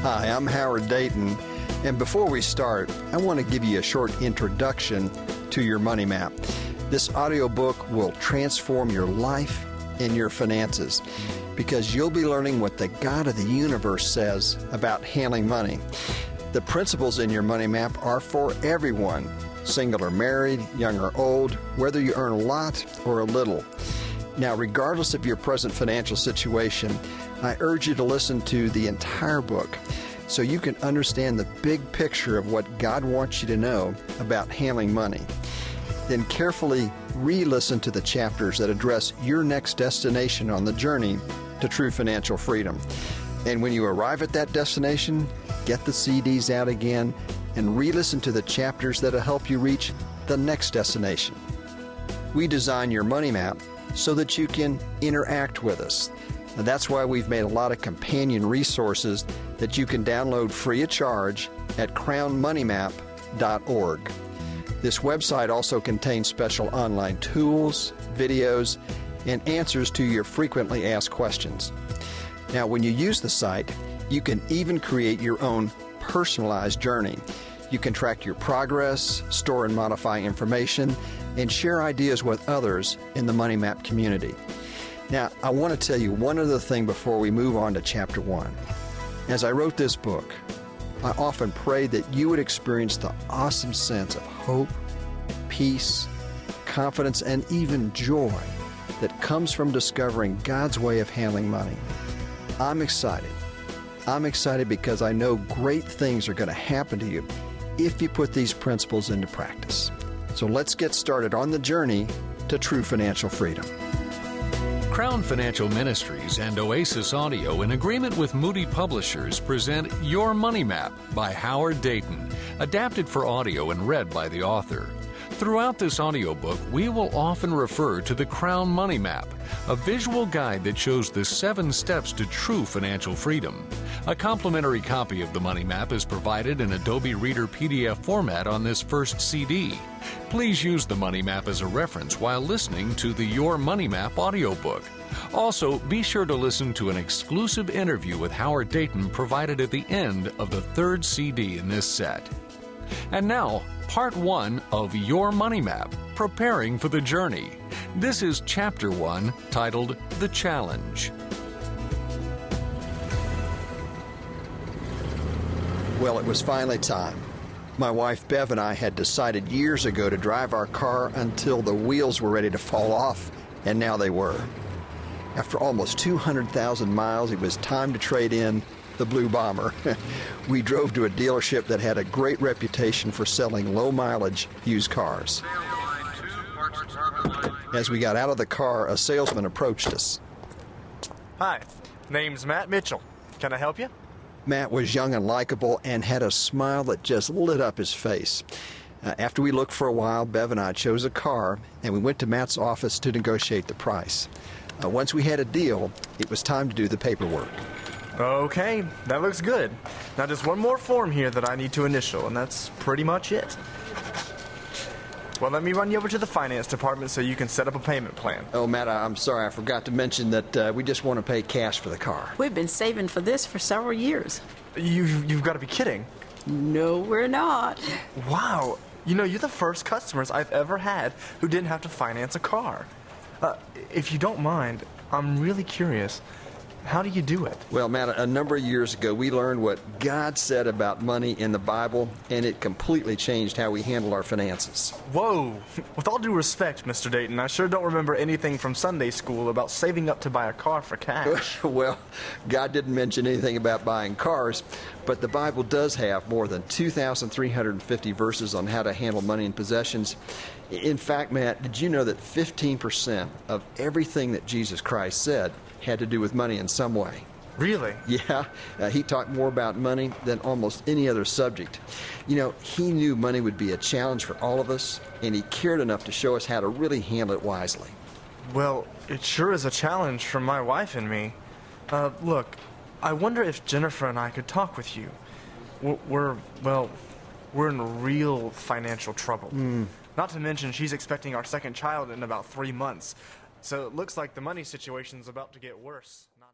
Hi, I'm Howard Dayton, and before we start, I want to give you a short introduction to your money map. This audiobook will transform your life and your finances because you'll be learning what the God of the universe says about handling money. The principles in your money map are for everyone, single or married, young or old, whether you earn a lot or a little. Now, regardless of your present financial situation, I urge you to listen to the entire book so you can understand the big picture of what God wants you to know about handling money. Then carefully re-listen to the chapters that address your next destination on the journey to true financial freedom. And when you arrive at that destination, get the CDs out again and re-listen to the chapters that'll help you reach the next destination. We design your money map so that you can interact with us. And that's why we've made a lot of companion resources that you can download free of charge at crownmoneymap.org. This website also contains special online tools, videos, and answers to your frequently asked questions. Now, when you use the site, you can even create your own personalized journey. You can track your progress, store and modify information, and share ideas with others in the Money Map community. Now, I want to tell you one other thing before we move on to Chapter 1. As I wrote this book, I often prayed that you would experience the awesome sense of hope, peace, confidence, and even joy that comes from discovering God's way of handling money. I'm excited. I'm excited because I know great things are going to happen to you if you put these principles into practice. So let's get started on the journey to true financial freedom. Crown Financial Ministries and Oasis Audio, in agreement with Moody Publishers, present Your Money Map by Howard Dayton, adapted for audio and read by the author. Throughout this audiobook, we will often refer to the Crown Money Map, a visual guide that shows the 7 steps to true financial freedom. A complimentary copy of the Money Map is provided in Adobe Reader PDF format on this first CD. Please use the Money Map as a reference while listening to the Your Money Map audiobook. Also, be sure to listen to an exclusive interview with Howard Dayton provided at the end of the 3rd CD in this set. And now, Part 1 of Your Money Map, Preparing for the Journey. This is Chapter 1, titled The Challenge. Well, it was finally time. My wife Bev and I had decided years ago to drive our car until the wheels were ready to fall off, and now they were. After almost 200,000 miles, it was time to trade in the Blue Bomber. We drove to a dealership that had a great reputation for selling low-mileage used cars. As we got out of the car, a salesman approached us. Hi, name's Matt Mitchell. Can I help you? Matt was young and likable and had a smile that just lit up his face. After we looked for a while, Bev and I chose a car, and we went to Matt's office to negotiate the price. Once we had a deal, it was time to do the paperwork. Okay, that looks good. Now just one more form here that I need to initial, and that's pretty much it. Well, let me run you over to the finance department so you can set up a payment plan. Oh, Matt, I'm sorry. I forgot to mention that we just want to pay cash for the car. We've been saving for this for several years. You've got to be kidding. No, we're not. Wow. You know, you're the first customers I've ever had who didn't have to finance a car. If you don't mind, I'm really curious. How do you do it? Well, Matt, a number of years ago, we learned what God said about money in the Bible, and it completely changed how we handle our finances. Whoa. With all due respect, Mr. Dayton, I sure don't remember anything from Sunday school about saving up to buy a car for cash. Well, God didn't mention anything about buying cars, but the Bible does have more than 2,350 verses on how to handle money and possessions. In fact, Matt, did you know that 15% of everything that Jesus Christ said had to do with money in some way? Really? Yeah. He talked more about money than almost any other subject. You know, he knew money would be a challenge for all of us, and he cared enough to show us how to really handle it wisely. Well, it sure is a challenge for my wife and me. Look, I wonder if Jennifer and I could talk with you. We're in real financial trouble. Not to mention she's expecting our second child in about 3 months. So it looks like the money situation's about to get worse.